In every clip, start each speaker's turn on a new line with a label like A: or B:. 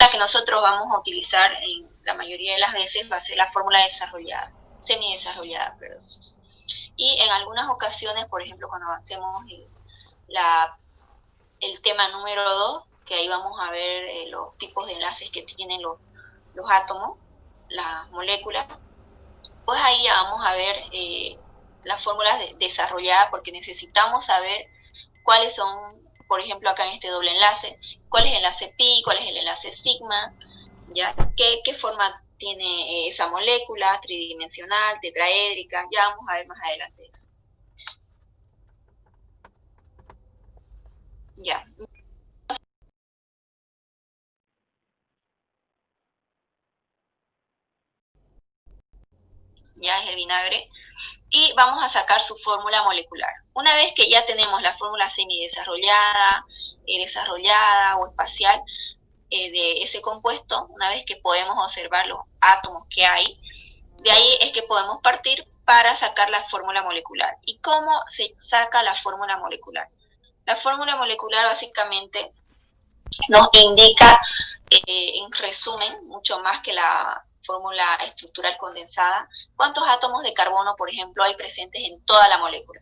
A: fórmula que nosotros vamos a utilizar en la mayoría de las veces va a ser la fórmula desarrollada, semidesarrollada, perdón. Y en algunas ocasiones, por ejemplo, cuando avancemos el tema número 2, que ahí vamos a ver los tipos de enlaces que tienen los átomos, las moléculas, pues ahí ya vamos a ver las fórmulas desarrolladas, porque necesitamos saber cuáles son, por ejemplo, acá en este doble enlace, cuál es el enlace pi, cuál es el enlace sigma, ¿ya? ¿Qué forma tiene esa molécula, tridimensional, tetraédrica? Ya vamos a ver más adelante eso. Ya. Ya es el vinagre. Y vamos a sacar su fórmula molecular. Una vez que ya tenemos la fórmula semidesarrollada, desarrollada o espacial de ese compuesto, una vez que podemos observar los átomos que hay, de ahí es que podemos partir para sacar la fórmula molecular. ¿Y cómo se saca la fórmula molecular? La fórmula molecular básicamente nos indica, en resumen, mucho más que la fórmula estructural condensada, cuántos átomos de carbono, por ejemplo, hay presentes en toda la molécula.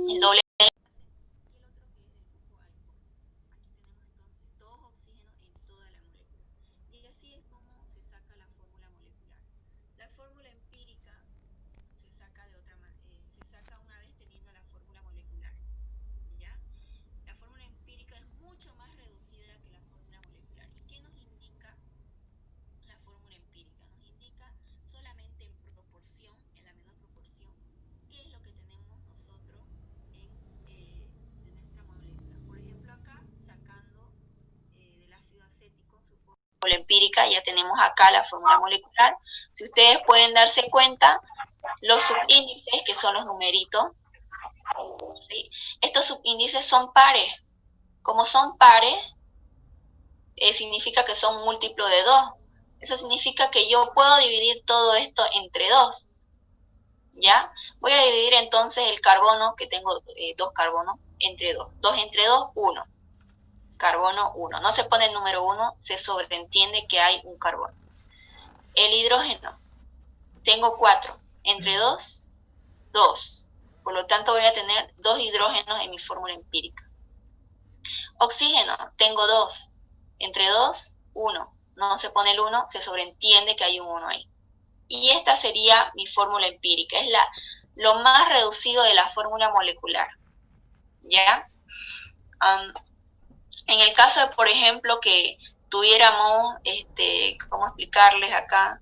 A: El doble empírica, ya tenemos acá la fórmula molecular. Si ustedes pueden darse cuenta, los subíndices, que son los numeritos, ¿sí? Estos subíndices son pares. Como son pares, significa que son múltiplos de 2. Eso significa que yo puedo dividir todo esto entre 2. ¿Ya? Voy a dividir entonces el carbono, que tengo 2 carbonos, entre 2. 2 entre 2, 1. Carbono 1. No se pone el número 1, se sobreentiende que hay un carbono. El hidrógeno, tengo 4. Entre 2, 2. Por lo tanto voy a tener 2 hidrógenos en mi fórmula empírica. Oxígeno, tengo 2. Entre 2, 1. No se pone el 1, se sobreentiende que hay un 1 ahí. Y esta sería mi fórmula empírica. Es lo más reducido de la fórmula molecular. ¿Ya? En el caso de, por ejemplo, que tuviéramos, ¿cómo explicarles acá?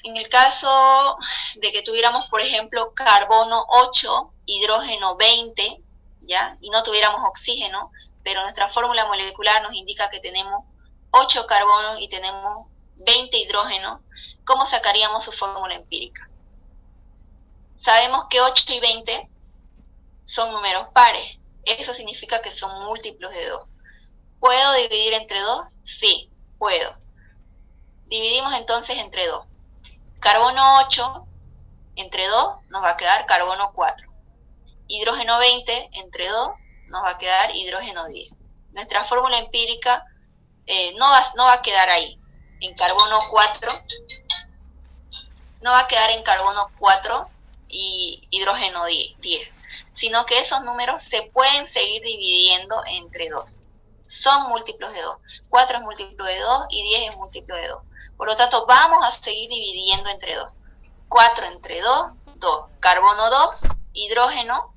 A: En el caso de que tuviéramos, por ejemplo, carbono 8, hidrógeno 20, ¿ya? Y no tuviéramos oxígeno, pero nuestra fórmula molecular nos indica que tenemos 8 carbonos y tenemos 20 hidrógenos, ¿cómo sacaríamos su fórmula empírica? Sabemos que 8 y 20 son números pares. Eso significa que son múltiplos de 2. ¿Puedo dividir entre 2? Sí, puedo. Dividimos entonces entre 2. Carbono 8 entre 2 nos va a quedar carbono 4. Hidrógeno 20 entre 2 nos va a quedar hidrógeno 10. Nuestra fórmula empírica no va a quedar ahí, en carbono 4. No va a quedar en carbono 4 y hidrógeno 10, sino que esos números se pueden seguir dividiendo entre 2. Son múltiplos de 2. 4 es múltiplo de 2 y 10 es múltiplo de 2. Por lo tanto, vamos a seguir dividiendo entre 2. 4 entre 2, 2. Carbono 2, hidrógeno,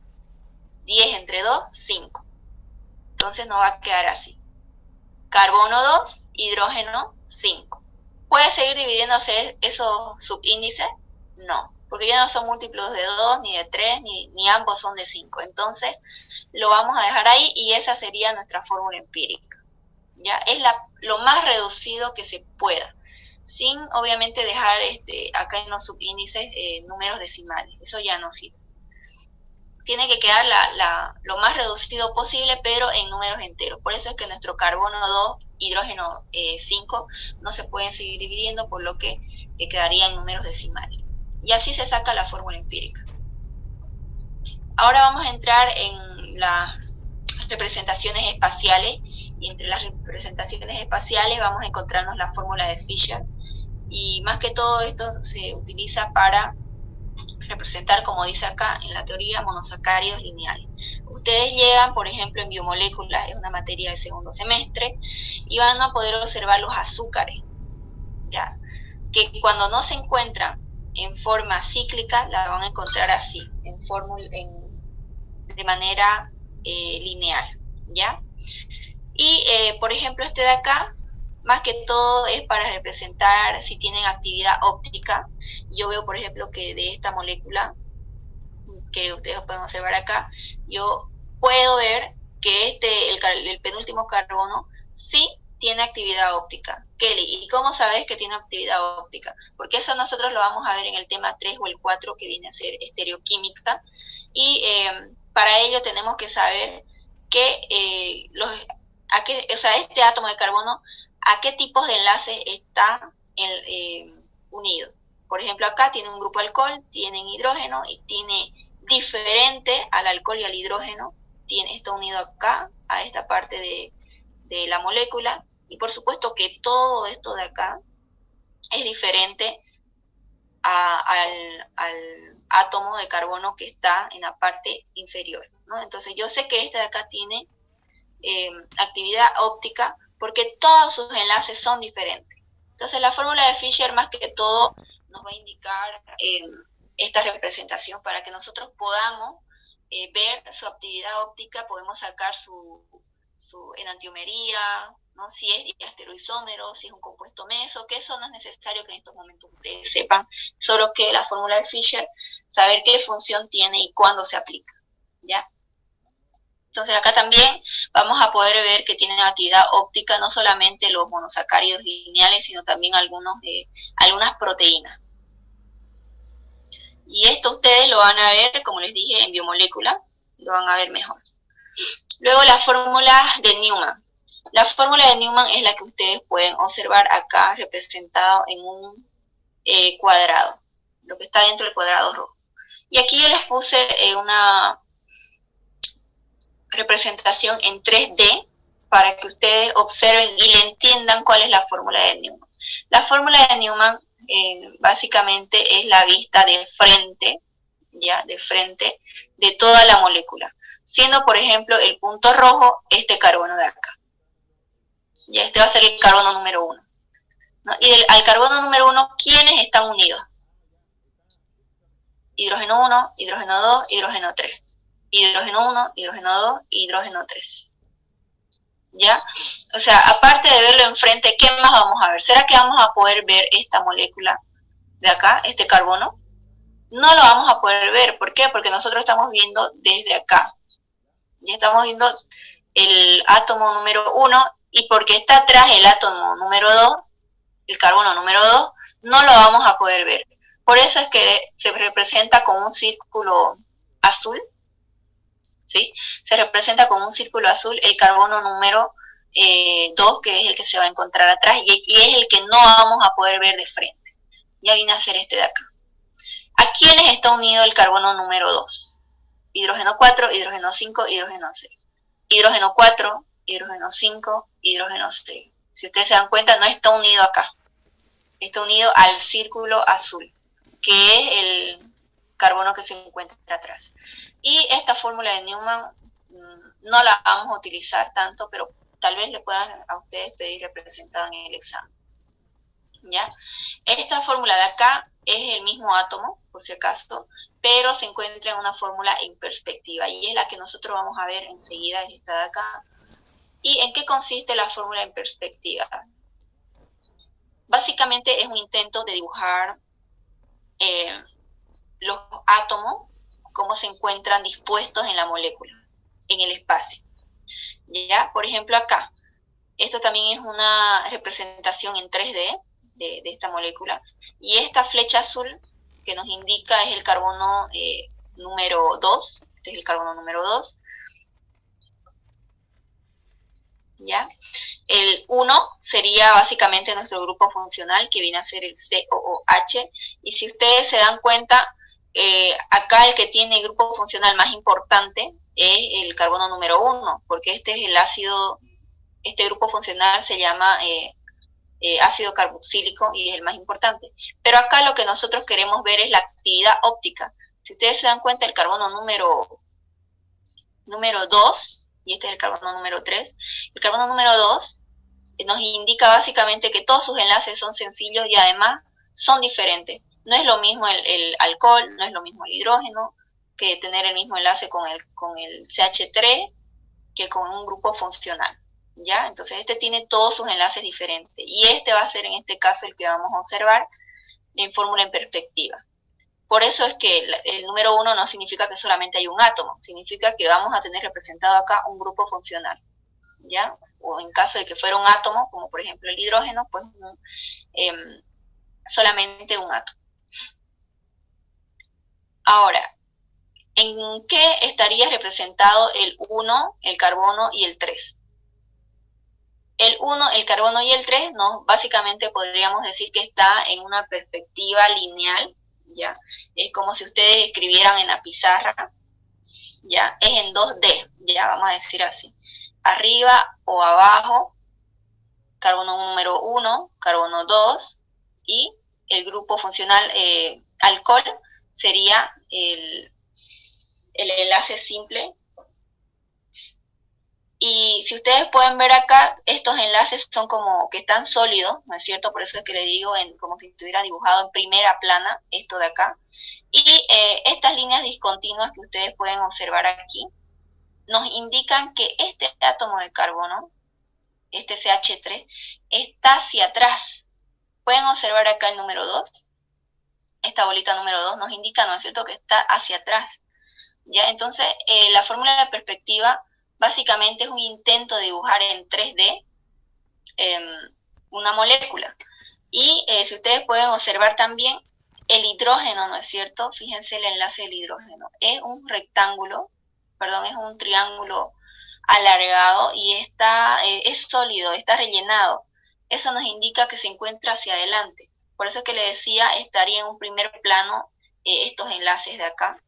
A: 10 entre 2, 5. Entonces nos va a quedar así. Carbono 2, hidrógeno 5. ¿Puede seguir dividiéndose esos subíndices? No, porque ya no son múltiplos de 2, ni de 3, ni ambos son de 5. Entonces lo vamos a dejar ahí y esa sería nuestra fórmula empírica. ¿Ya? Es lo más reducido que se pueda, sin obviamente dejar acá en los subíndices números decimales. Eso ya no sirve. Tiene que quedar lo más reducido posible, pero en números enteros. Por eso es que nuestro carbono 2, hidrógeno 5, no se pueden seguir dividiendo, por lo que quedaría en números decimales. Y así se saca la fórmula empírica. Ahora vamos a entrar en las representaciones espaciales, y entre las representaciones espaciales vamos a encontrarnos la fórmula de Fisher, y más que todo esto se utiliza para representar, como dice acá en la teoría, monosacáridos lineales. Ustedes llevan, por ejemplo, en biomoléculas, es una materia de segundo semestre, y van a poder observar los azúcares, ¿ya? Que cuando no se encuentran en forma cíclica, la van a encontrar así, de manera lineal, ¿ya? Y, por ejemplo, este de acá, más que todo es para representar si tienen actividad óptica. Yo veo, por ejemplo, que de esta molécula, que ustedes pueden observar acá, yo puedo ver que el penúltimo carbono, sí tiene actividad óptica. Kelly, ¿y cómo sabes que tiene actividad óptica? Porque eso nosotros lo vamos a ver en el tema 3 o el 4, que viene a ser estereoquímica, y para ello tenemos que saber que este átomo de carbono, a qué tipos de enlaces está unido. Por ejemplo, acá tiene un grupo alcohol, tienen hidrógeno, y tiene diferente al alcohol y al hidrógeno, está unido acá, a esta parte de la molécula, y por supuesto que todo esto de acá es diferente al átomo de carbono que está en la parte inferior, ¿no? Entonces yo sé que este de acá tiene actividad óptica porque todos sus enlaces son diferentes. Entonces la fórmula de Fisher más que todo nos va a indicar esta representación para que nosotros podamos ver su actividad óptica, podemos sacar su enantiomería, ¿no? Si es diastereoisómero, si es un compuesto meso, que eso no es necesario que en estos momentos ustedes sepan, solo que la fórmula de Fisher, saber qué función tiene y cuándo se aplica, ¿ya? Entonces acá también vamos a poder ver que tienen actividad óptica no solamente los monosacáridos lineales, sino también algunas proteínas. Y esto ustedes lo van a ver, como les dije, en biomolécula, lo van a ver mejor. Luego la fórmula de Newman. La fórmula de Newman es la que ustedes pueden observar acá representado en un cuadrado, lo que está dentro del cuadrado rojo. Y aquí yo les puse una representación en 3D para que ustedes observen y le entiendan cuál es la fórmula de Newman. La fórmula de Newman básicamente es la vista de frente, ¿ya? De frente de toda la molécula, siendo por ejemplo el punto rojo este carbono de acá. Ya este va a ser el carbono número 1, ¿no? Y al carbono número 1, ¿quiénes están unidos? Hidrógeno 1, hidrógeno 2, hidrógeno 3. Hidrógeno 1, hidrógeno 2, hidrógeno 3. ¿Ya? O sea, aparte de verlo enfrente, ¿qué más vamos a ver? ¿Será que vamos a poder ver esta molécula de acá, este carbono? No lo vamos a poder ver. ¿Por qué? Porque nosotros estamos viendo desde acá. Ya estamos viendo el átomo número 1, y porque está atrás el átomo número 2, el carbono número 2, no lo vamos a poder ver. Por eso es que se representa con un círculo azul, ¿sí? Se representa con un círculo azul el carbono número 2, que es el que se va a encontrar atrás, y es el que no vamos a poder ver de frente. Ya viene a ser este de acá. ¿A quiénes está unido el carbono número 2? Hidrógeno 4, hidrógeno 5, hidrógeno 6. Hidrógeno 4, hidrógeno 5, hidrógeno 6. Si ustedes se dan cuenta, no está unido acá. Está unido al círculo azul, que es el carbono que se encuentra atrás. Y esta fórmula de Newman no la vamos a utilizar tanto, pero tal vez le puedan a ustedes pedir representada en el examen. ¿Ya? Esta fórmula de acá es el mismo átomo, por si acaso, pero se encuentra en una fórmula en perspectiva, y es la que nosotros vamos a ver enseguida, es esta de acá, ¿Y en qué consiste la fórmula en perspectiva? Básicamente es un intento de dibujar los átomos, cómo se encuentran dispuestos en la molécula, en el espacio. ¿Ya? Por ejemplo, acá, esto también es una representación en 3D de esta molécula, y esta flecha azul que nos indica es el carbono número 2, este es el carbono número 2, ¿ya? El 1 sería básicamente nuestro grupo funcional, que viene a ser el COOH, y si ustedes se dan cuenta, acá el que tiene el grupo funcional más importante es el carbono número 1, porque este es el ácido, este grupo funcional se llama ácido carboxílico y es el más importante. Pero acá lo que nosotros queremos ver es la actividad óptica. Si ustedes se dan cuenta, el carbono número 2, y este es el carbono número 3, el carbono número 2 nos indica básicamente que todos sus enlaces son sencillos y además son diferentes. No es lo mismo el alcohol, no es lo mismo el hidrógeno, que tener el mismo enlace con el CH3 que con un grupo funcional, ¿ya? Entonces este tiene todos sus enlaces diferentes y este va a ser en este caso el que vamos a observar en fórmula en perspectiva. Por eso es que el número 1 no significa que solamente hay un átomo, significa que vamos a tener representado acá un grupo funcional, ¿ya? O en caso de que fuera un átomo, como por ejemplo el hidrógeno, pues solamente un átomo. Ahora, ¿en qué estaría representado el 1, el carbono y el 3? El 1, el carbono y el 3, ¿no? Básicamente podríamos decir que está en una perspectiva lineal, ¿ya? Es como si ustedes escribieran en la pizarra, ¿ya? Es en 2D, ya vamos a decir así. Arriba o abajo, carbono número 1, carbono 2, y el grupo funcional alcohol sería el enlace simple. Y si ustedes pueden ver acá, estos enlaces son como que están sólidos, ¿no es cierto? Por eso es que le digo como si estuviera dibujado en primera plana, esto de acá. Y estas líneas discontinuas que ustedes pueden observar aquí, nos indican que este átomo de carbono, este CH3, está hacia atrás. Pueden observar acá el número 2, esta bolita número 2 nos indica, ¿no es cierto?, que está hacia atrás. ¿Ya? Entonces, la fórmula de perspectiva básicamente es un intento de dibujar en 3D una molécula. Y si ustedes pueden observar también el hidrógeno, ¿no es cierto? Fíjense el enlace del hidrógeno. Es un rectángulo, perdón, es un triángulo alargado y es sólido, está rellenado. Eso nos indica que se encuentra hacia adelante. Por eso es que le decía, estaría en un primer plano estos enlaces de acá,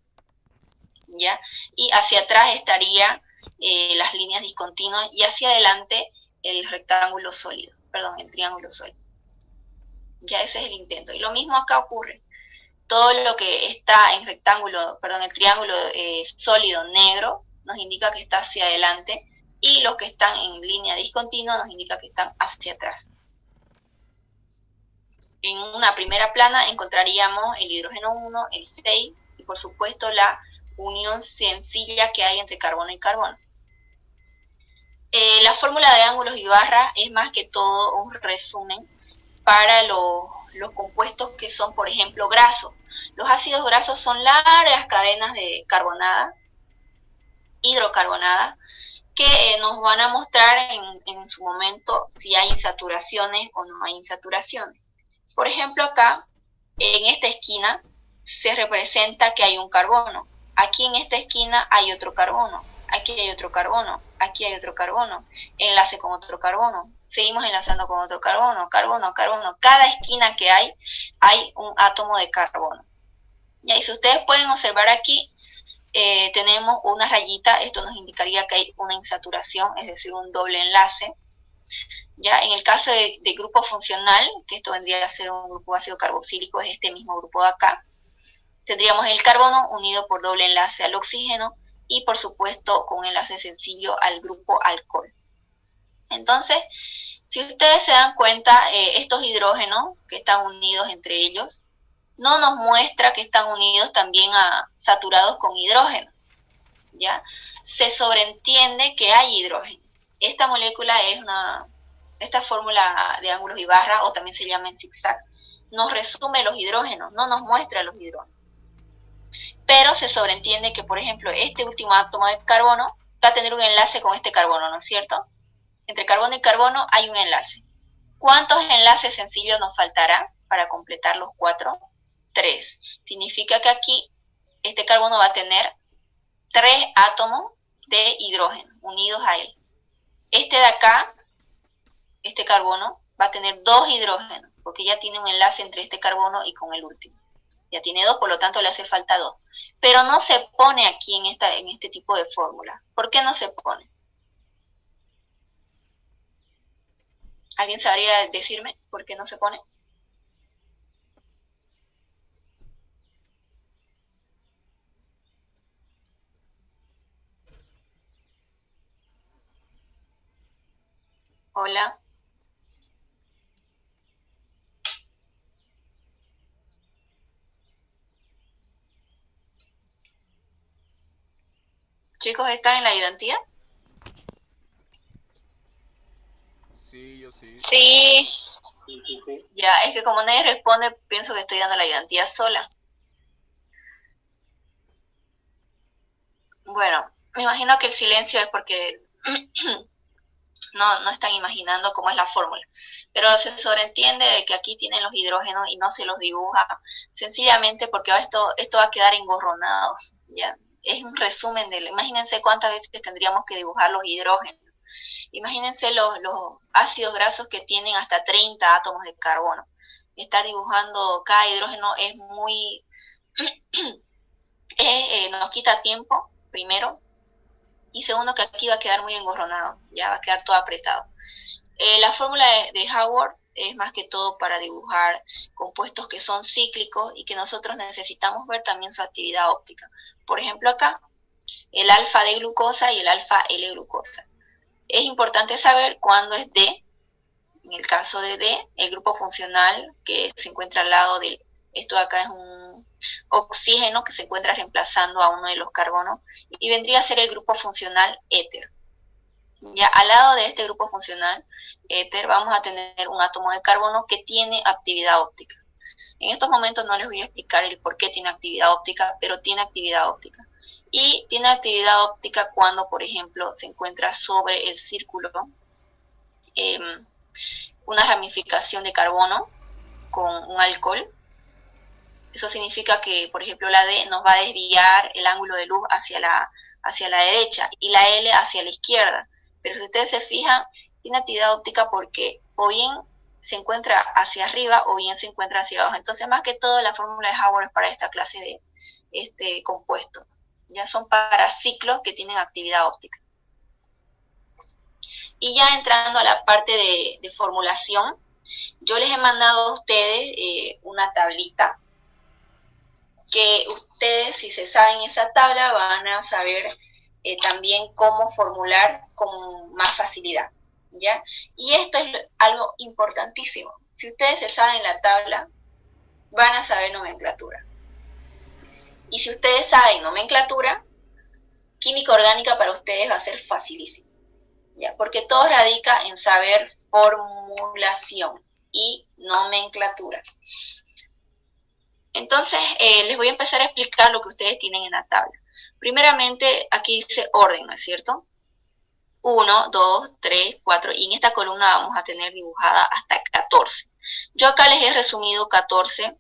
A: ¿ya? Y hacia atrás estaría las líneas discontinuas y hacia adelante el rectángulo sólido, perdón, el triángulo sólido. Ya ese es el intento. Y lo mismo acá ocurre. Todo lo que está en rectángulo, perdón, el triángulo sólido negro nos indica que está hacia adelante y los que están en línea discontinua nos indica que están hacia atrás. En una primera plana encontraríamos el hidrógeno 1, el 6 y por supuesto la unión sencilla que hay entre carbono y carbono. La fórmula de ángulos y barras es más que todo un resumen para los compuestos que son, por ejemplo, grasos. Los ácidos grasos son largas cadenas de carbonada, hidrocarbonada, que nos van a mostrar en su momento si hay insaturaciones o no hay insaturaciones. Por ejemplo, acá, en esta esquina, se representa que hay un carbono. Aquí en esta esquina hay otro carbono. Aquí hay otro carbono. Aquí hay otro carbono. Enlace con otro carbono. Seguimos enlazando con otro carbono, carbono, carbono. Cada esquina que hay un átomo de carbono. Y si ustedes pueden observar aquí, tenemos una rayita. Esto nos indicaría que hay una insaturación, es decir, un doble enlace. Ya en el caso de grupo funcional, que esto vendría a ser un grupo ácido carboxílico, es este mismo grupo de acá, tendríamos el carbono unido por doble enlace al oxígeno y por supuesto con un enlace sencillo al grupo alcohol. Entonces, si ustedes se dan cuenta, estos hidrógenos que están unidos entre ellos, no nos muestra que están unidos también saturados con hidrógeno, ¿ya? Se sobreentiende que hay hidrógeno. esta molécula esta fórmula de ángulos y barras, o también se llama en zigzag, nos resume los hidrógenos, no nos muestra los hidrógenos. Pero se sobreentiende que, por ejemplo, este último átomo de carbono va a tener un enlace con este carbono, ¿no es cierto? Entre carbono y carbono hay un enlace. ¿Cuántos enlaces sencillos nos faltará para completar los 4? 3. Significa que aquí este carbono va a tener 3 átomos de hidrógeno unidos a él. Este de acá, este carbono, va a tener 2 hidrógenos, porque ya tiene un enlace entre este carbono y con el último. Ya tiene 2, por lo tanto le hace falta 2. Pero no se pone aquí en este tipo de fórmula. ¿Por qué no se pone? ¿Alguien sabría decirme por qué no se pone? Hola. Chicos, ¿están en la ayudantía?
B: Sí, yo sí.
C: Sí.
A: Ya, es que como nadie responde, pienso que estoy dando la ayudantía sola. Bueno, me imagino que el silencio es porque no están imaginando cómo es la fórmula. Pero se sobreentiende de que aquí tienen los hidrógenos y no se los dibuja, sencillamente porque esto va a quedar engorronado, ¿ya? Es un resumen imagínense cuántas veces tendríamos que dibujar los hidrógenos. Imagínense los ácidos grasos que tienen hasta 30 átomos de carbono. Estar dibujando cada hidrógeno es muy... nos quita tiempo, primero, y segundo que aquí va a quedar muy engorronado, ya va a quedar todo apretado. La fórmula de Haworth es más que todo para dibujar compuestos que son cíclicos y que nosotros necesitamos ver también su actividad óptica. Por ejemplo acá, el alfa D glucosa y el alfa L glucosa. Es importante saber cuándo es D. En el caso de D, el grupo funcional que se encuentra al lado de esto de acá es un oxígeno que se encuentra reemplazando a uno de los carbonos y vendría a ser el grupo funcional éter. Ya al lado de este grupo funcional éter vamos a tener un átomo de carbono que tiene actividad óptica. En estos momentos no les voy a explicar el por qué tiene actividad óptica, pero tiene actividad óptica. Y tiene actividad óptica cuando, por ejemplo, se encuentra sobre el círculo una ramificación de carbono con un alcohol. Eso significa que, por ejemplo, la D nos va a desviar el ángulo de luz hacia la derecha y la L hacia la izquierda. Pero si ustedes se fijan, tiene actividad óptica porque o bien se encuentra hacia arriba o bien se encuentra hacia abajo. Entonces, más que todo, la fórmula de Haworth para esta clase de compuesto. Ya son para ciclos que tienen actividad óptica. Y ya entrando a la parte de formulación, yo les he mandado a ustedes una tablita que ustedes, si se saben esa tabla, van a saber también cómo formular con más facilidad, ¿ya? Y esto es algo importantísimo. Si ustedes se saben la tabla, van a saber nomenclatura. Y si ustedes saben nomenclatura, química orgánica para ustedes va a ser facilísimo, ¿ya? Porque todo radica en saber formulación y nomenclatura. Entonces, les voy a empezar a explicar lo que ustedes tienen en la tabla. Primeramente, aquí dice orden, ¿no es cierto? 1, 2, 3, 4, y en esta columna vamos a tener dibujada hasta 14. Yo acá les he resumido 14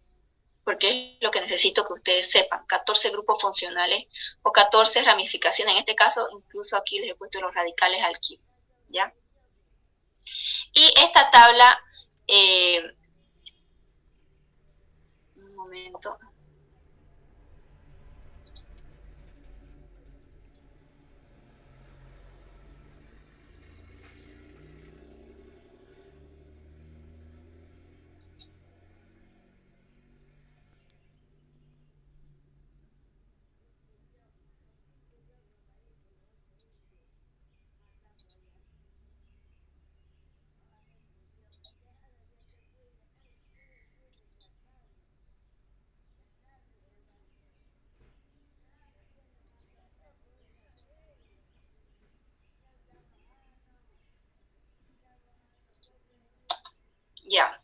A: porque es lo que necesito que ustedes sepan. 14 grupos funcionales o 14 ramificaciones. En este caso, incluso aquí les he puesto los radicales alquilos, ¿ya? Y esta tabla... un momento... Ya.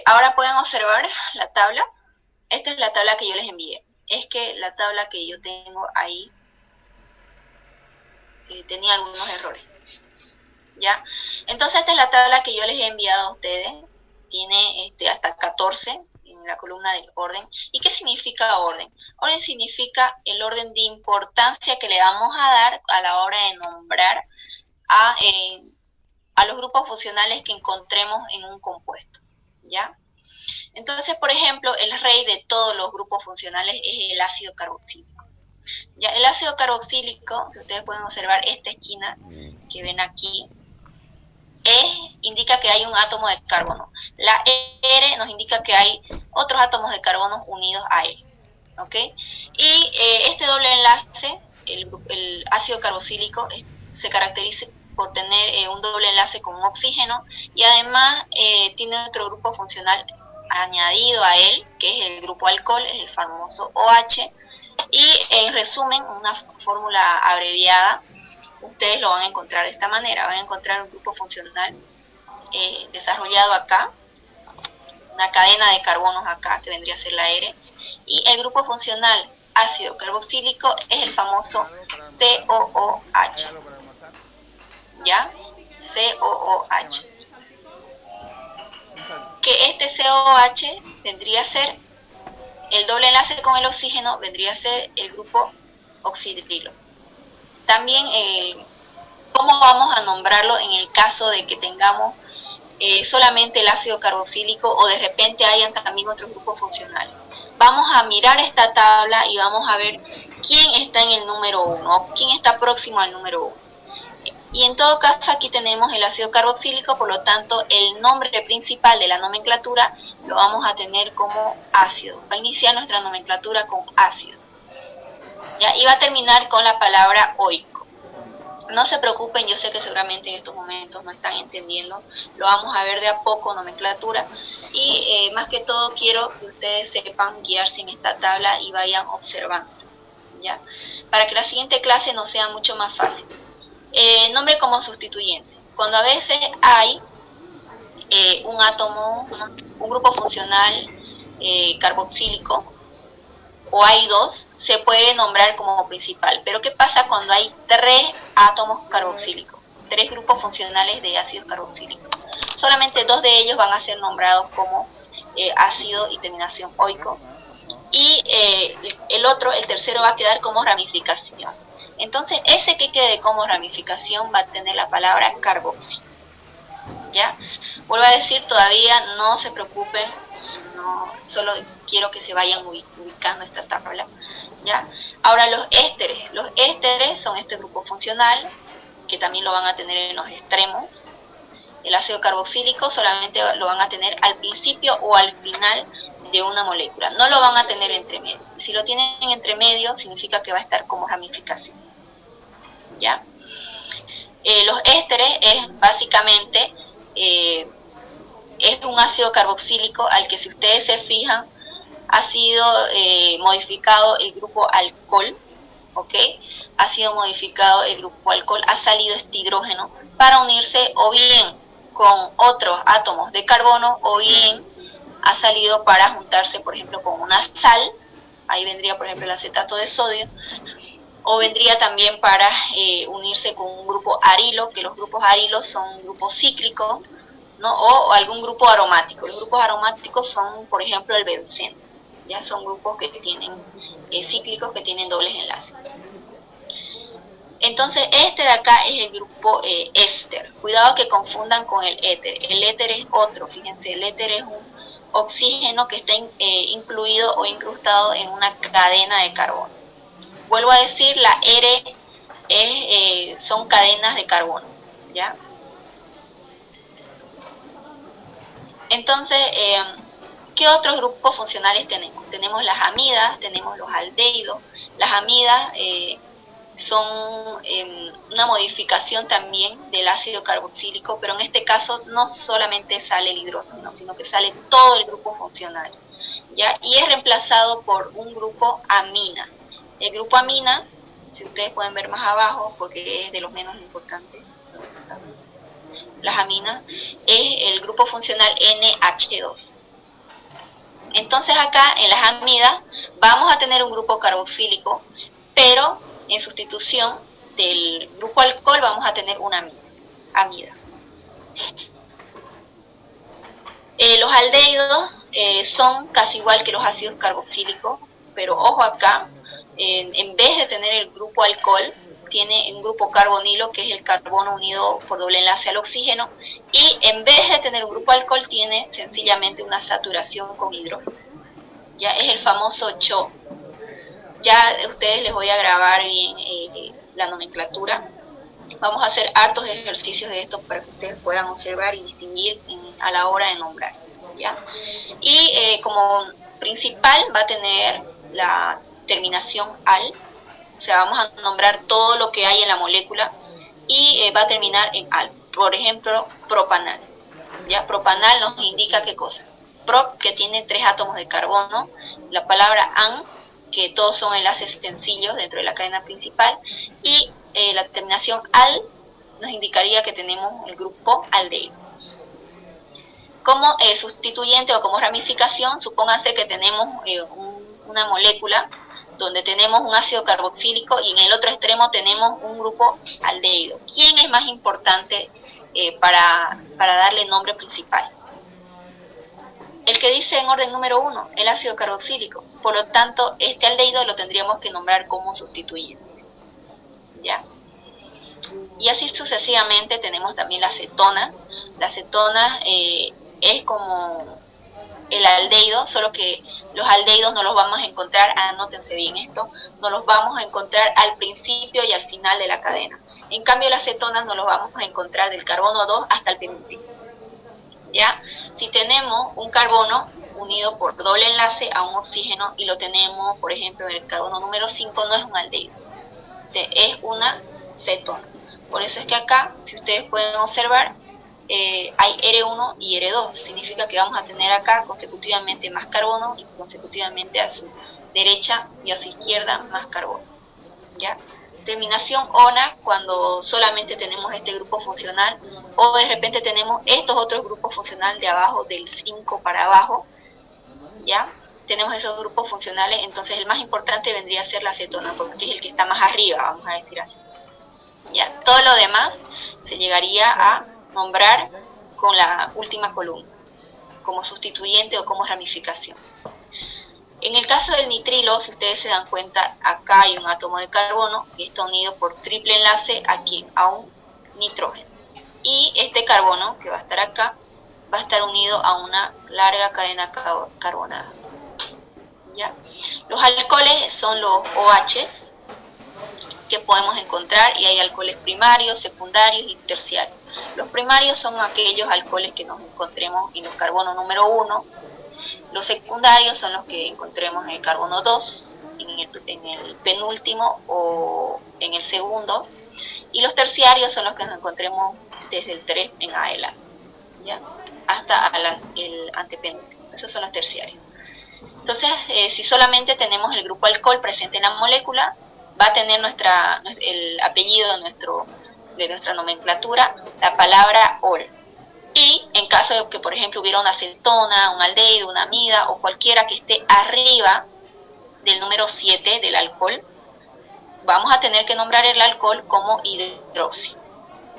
A: Ahora pueden observar la tabla. Esta es la tabla que yo les envié. Es que la tabla que yo tengo ahí tenía algunos errores. ¿Ya? Entonces esta es la tabla que yo les he enviado a ustedes. Tiene hasta 14 en la columna del orden. ¿Y qué significa orden? Orden significa el orden de importancia que le vamos a dar a la hora de nombrar a los grupos funcionales que encontremos en un compuesto. ¿Ya? Entonces, por ejemplo, el rey de todos los grupos funcionales es el ácido carboxílico. Ya, el ácido carboxílico, si ustedes pueden observar esta esquina que ven aquí, indica que hay un átomo de carbono. La R nos indica que hay otros átomos de carbono unidos a él. ¿Ok? Y este doble enlace, el ácido carboxílico, se caracteriza por tener un doble enlace con oxígeno y además tiene otro grupo funcional añadido a él, que es el grupo alcohol, es el famoso OH. Y en resumen, una fórmula abreviada, ustedes lo van a encontrar de esta manera. Van a encontrar un grupo funcional desarrollado acá, una cadena de carbonos acá, que vendría a ser la R, y el grupo funcional ácido carboxílico es el famoso COOH. ¿Ya? COOH. Que este COOH vendría a ser el doble enlace con el oxígeno, vendría a ser el grupo oxidrilo. También, ¿cómo vamos a nombrarlo en el caso de que tengamos solamente el ácido carboxílico o de repente hayan también otros grupos funcionales? Vamos a mirar esta tabla y vamos a ver quién está en el número 1, quién está próximo al número 1. Y en todo caso aquí tenemos el ácido carboxílico, por lo tanto el nombre principal de la nomenclatura lo vamos a tener como ácido. Va a iniciar nuestra nomenclatura con ácido. ¿Ya? Y va a terminar con la palabra oico. No se preocupen, yo sé que seguramente en estos momentos no están entendiendo, lo vamos a ver de a poco, nomenclatura, y más que todo quiero que ustedes sepan guiarse en esta tabla y vayan observando, ¿ya? Para que la siguiente clase nos sea mucho más fácil. Nombre como sustituyente. Cuando a veces hay un átomo, un grupo funcional carboxílico, o hay dos, se puede nombrar como principal. Pero ¿qué pasa cuando hay 3 átomos carboxílicos? 3 grupos funcionales de ácido carboxílico. Solamente 2 de ellos van a ser nombrados como ácido y terminación oico. Y el tercero va a quedar como ramificación. Entonces, ese que quede como ramificación va a tener la palabra carboxi. ¿Ya? Vuelvo a decir, todavía no se preocupen, no, solo quiero que se vayan ubicando esta tabla. ¿Ya? Ahora los ésteres son este grupo funcional, que también lo van a tener en los extremos. El ácido carboxílico solamente lo van a tener al principio o al final de una molécula, no lo van a tener entre medio. Si lo tienen entre medio, significa que va a estar como ramificación. ¿Ya? Los ésteres es básicamente es un ácido carboxílico al que, si ustedes se fijan, ha sido modificado el grupo alcohol, ¿ok? Ha sido modificado el grupo alcohol, ha salido este hidrógeno para unirse o bien con otros átomos de carbono o bien ha salido para juntarse, por ejemplo, con una sal. Ahí vendría, por ejemplo, el acetato de sodio, o vendría también para unirse con un grupo arilo, que los grupos arilos son grupos cíclicos, ¿no? O algún grupo aromático. Los grupos aromáticos son, por ejemplo, el benceno. Ya son grupos que tienen cíclicos, que tienen dobles enlaces. Entonces, este de acá es el grupo éster. Cuidado que confundan con el éter. El éter es otro, fíjense, el éter es un oxígeno que está incluido o incrustado en una cadena de carbono. Vuelvo a decir, la R son cadenas de carbono, ¿ya? Entonces, ¿qué otros grupos funcionales tenemos? Tenemos las amidas, tenemos los aldehídos. Las amidas son una modificación también del ácido carboxílico, pero en este caso no solamente sale el hidrógeno, sino que sale todo el grupo funcional, ¿ya? Y es reemplazado por un grupo amina. El grupo amina, si ustedes pueden ver más abajo, porque es de los menos importantes, las aminas, es el grupo funcional NH2. Entonces acá en las amidas vamos a tener un grupo carboxílico, pero en sustitución del grupo alcohol vamos a tener una amida. Los aldehídos son casi igual que los ácidos carboxílicos, pero ojo acá, en vez de tener el grupo alcohol, tiene un grupo carbonilo, que es el carbono unido por doble enlace al oxígeno, y en vez de tener un grupo alcohol, tiene sencillamente una saturación con hidrógeno. Ya es el famoso CHO. Ya a ustedes les voy a grabar bien la nomenclatura. Vamos a hacer hartos ejercicios de esto para que ustedes puedan observar y distinguir a la hora de nombrar, ¿ya? Y como principal va a tener la terminación al, o sea, vamos a nombrar todo lo que hay en la molécula y va a terminar en al. Por ejemplo, propanal. ¿Ya? Propanal nos indica qué cosa. Prop, que tiene 3 átomos de carbono. La palabra an, que todos son enlaces sencillos dentro de la cadena principal. Y la terminación al nos indicaría que tenemos el grupo aldehído. Como sustituyente o como ramificación, supónganse que tenemos una molécula donde tenemos un ácido carboxílico y en el otro extremo tenemos un grupo aldehído. ¿Quién es más importante para darle nombre principal? El que dice en orden número 1, el ácido carboxílico. Por lo tanto, este aldehído lo tendríamos que nombrar como sustituyente. ¿Ya? Y así sucesivamente tenemos también la acetona. La acetona es como el aldehído, solo que los aldehídos no los vamos a encontrar, anótense bien esto, no los vamos a encontrar al principio y al final de la cadena. En cambio, las cetonas no los vamos a encontrar del carbono 2 hasta el penúltimo. ¿Ya? Si tenemos un carbono unido por doble enlace a un oxígeno y lo tenemos, por ejemplo, en el carbono número 5, no es un aldehído, es una cetona. Por eso es que acá, si ustedes pueden observar, hay R1 y R2, significa que vamos a tener acá consecutivamente más carbono y consecutivamente a su derecha y a su izquierda más carbono. ¿Ya? Terminación ONA, cuando solamente tenemos este grupo funcional o de repente tenemos estos otros grupos funcionales de abajo, del 5 para abajo, ¿ya? Tenemos esos grupos funcionales, entonces el más importante vendría a ser la acetona, porque es el que está más arriba, vamos a decir así. ¿Ya? Todo lo demás se llegaría a nombrar con la última columna, como sustituyente o como ramificación. En el caso del nitrilo, si ustedes se dan cuenta, acá hay un átomo de carbono que está unido por triple enlace aquí a un nitrógeno. Y este carbono, que va a estar acá, va a estar unido a una larga cadena carbonada. ¿Ya? Los alcoholes son los OH que podemos encontrar, y hay alcoholes primarios, secundarios y terciarios. Los primarios son aquellos alcoholes que nos encontremos en el carbono número 1. Los secundarios son los que encontremos en el carbono 2, en el penúltimo o en el segundo. Y los terciarios son los que nos encontremos desde el 3 en adelante, ¿ya? Hasta el antepenúltimo. Esos son los terciarios. Entonces, si solamente tenemos el grupo alcohol presente en la molécula, va a tener el apellido de nuestra nomenclatura, la palabra ol. Y en caso de que, por ejemplo, hubiera una cetona, un aldehído, una amida o cualquiera que esté arriba del número 7 del alcohol, vamos a tener que nombrar el alcohol como hidroxi.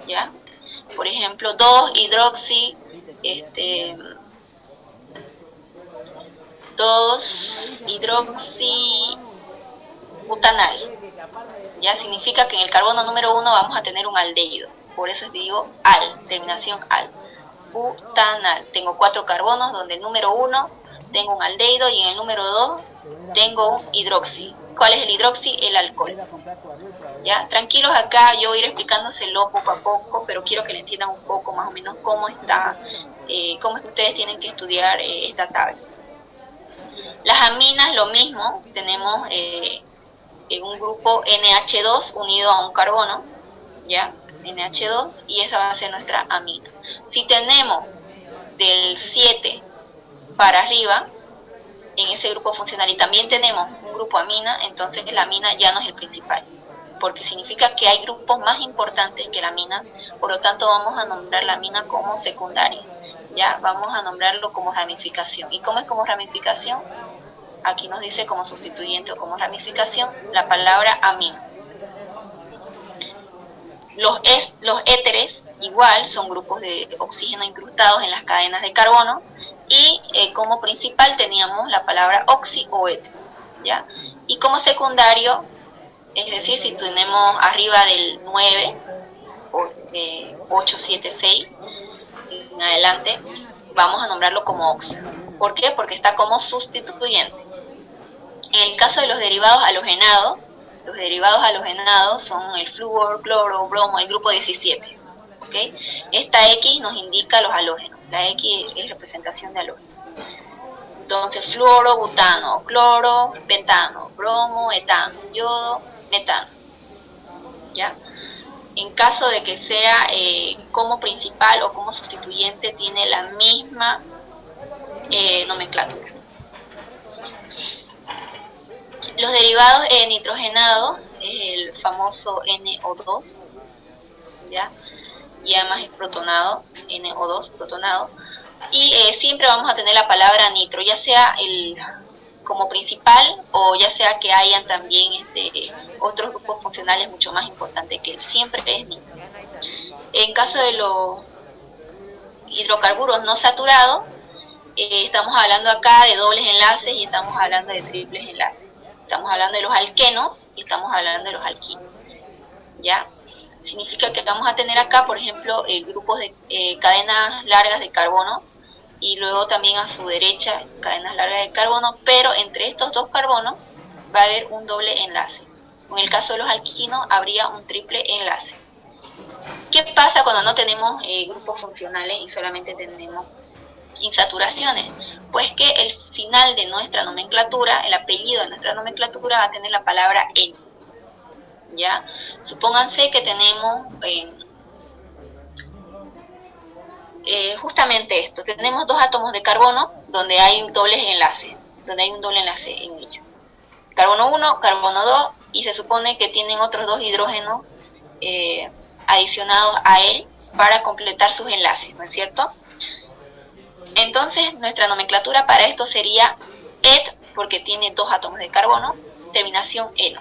A: ¿Ya? Por ejemplo, 2-hidroxi, 2-hidroxibutanal. Ya significa que en el carbono número 1 vamos a tener un aldehído. Por eso digo al, terminación al. Butanal. Tengo 4 carbonos donde el número 1 tengo un aldehído y en el número 2 tengo un hidroxi. ¿Cuál es el hidroxi? El alcohol. ¿Ya? Tranquilos acá, yo voy a ir explicándoselo poco a poco, pero quiero que le entiendan un poco más o menos cómo está, cómo es que ustedes tienen que estudiar esta tabla. Las aminas, lo mismo, tenemos un grupo NH2 unido a un carbono, ¿ya? NH2, y esa va a ser nuestra amina. Si tenemos del 7 para arriba, en ese grupo funcional, y también tenemos un grupo amina, entonces la amina ya no es el principal, porque significa que hay grupos más importantes que la amina, por lo tanto vamos a nombrar la amina como secundaria, ya vamos a nombrarlo como ramificación. ¿Y cómo es como ramificación? Aquí nos dice como sustituyente o como ramificación la palabra amino. Los éteres igual son grupos de oxígeno incrustados en las cadenas de carbono, y como principal teníamos la palabra oxi o éter, ¿ya? Y como secundario, es decir, si tenemos arriba del 9, o 8, 7, 6, en adelante, vamos a nombrarlo como oxi. ¿Por qué? Porque está como sustituyente. En el caso de los derivados halogenados son el flúor, cloro, bromo, el grupo 17. ¿Okay? Esta X nos indica los halógenos. La X es representación de halógenos. Entonces, fluoro, butano, cloro, pentano, bromo, etano, yodo, metano. ¿Ya? En caso de que sea como principal o como sustituyente, tiene la misma nomenclatura. Los derivados nitrogenados es el famoso NO2, ¿ya? Y además es protonado, NO2, protonado. Y siempre vamos a tener la palabra nitro, ya sea como principal o ya sea que hayan también otros grupos funcionales mucho más importantes que él. Siempre es nitro. En caso de los hidrocarburos no saturados, estamos hablando acá de dobles enlaces y estamos hablando de triples enlaces. Estamos hablando de los alquenos y estamos hablando de los alquinos, ¿ya? Significa que vamos a tener acá, por ejemplo, grupos de cadenas largas de carbono, y luego también a su derecha cadenas largas de carbono, pero entre estos dos carbonos va a haber un doble enlace. En el caso de los alquinos habría un triple enlace. ¿Qué pasa cuando no tenemos grupos funcionales y solamente tenemos insaturaciones? Pues que el final de nuestra nomenclatura, el apellido de nuestra nomenclatura va a tener la palabra en. ¿Ya? Supónganse que tenemos justamente esto, tenemos dos átomos de carbono donde hay un doble enlace en ellos. Carbono 1, carbono 2, y se supone que tienen otros dos hidrógenos adicionados a él para completar sus enlaces, ¿no es cierto? Entonces, nuestra nomenclatura para esto sería et, porque tiene dos átomos de carbono, terminación eno,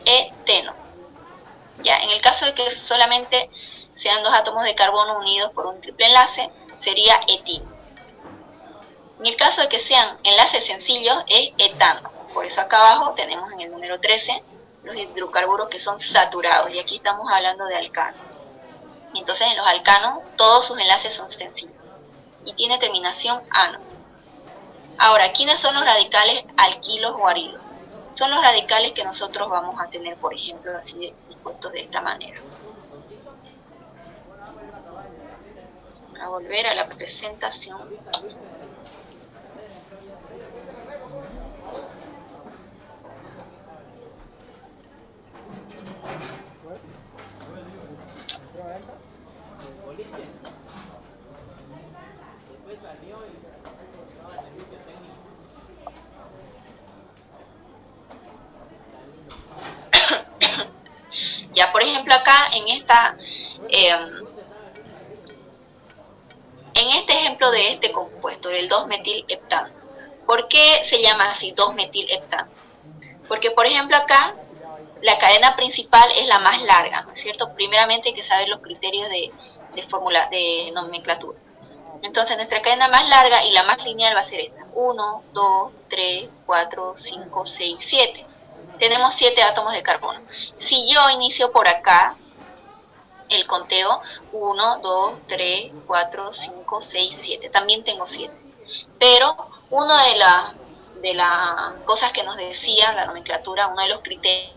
A: eteno. Ya, en el caso de que solamente sean dos átomos de carbono unidos por un triple enlace, sería etino. En el caso de que sean enlaces sencillos, es etano. Por eso acá abajo tenemos en el número 13 los hidrocarburos que son saturados, y aquí estamos hablando de alcanos. Entonces, en los alcanos todos sus enlaces son sencillos y tiene terminación ano. Ahora, ¿quiénes son los radicales alquilos o arilos? Son los radicales que nosotros vamos a tener, por ejemplo, así dispuestos de esta manera. A volver a la presentación. Ya, por ejemplo, acá en este ejemplo de este compuesto, del 2-metilheptano, ¿por qué se llama así 2-metilheptano? Porque, por ejemplo, acá la cadena principal es la más larga, ¿no es cierto? Primeramente hay que saber los criterios de nomenclatura. Entonces, nuestra cadena más larga y la más lineal va a ser esta: 1, 2, 3, 4, 5, 6, 7. Tenemos 7 átomos de carbono. Si yo inicio por acá el conteo, 1, 2, 3, 4, 5, 6, 7, también tengo 7. Pero una de las cosas que nos decía la nomenclatura, uno de los criterios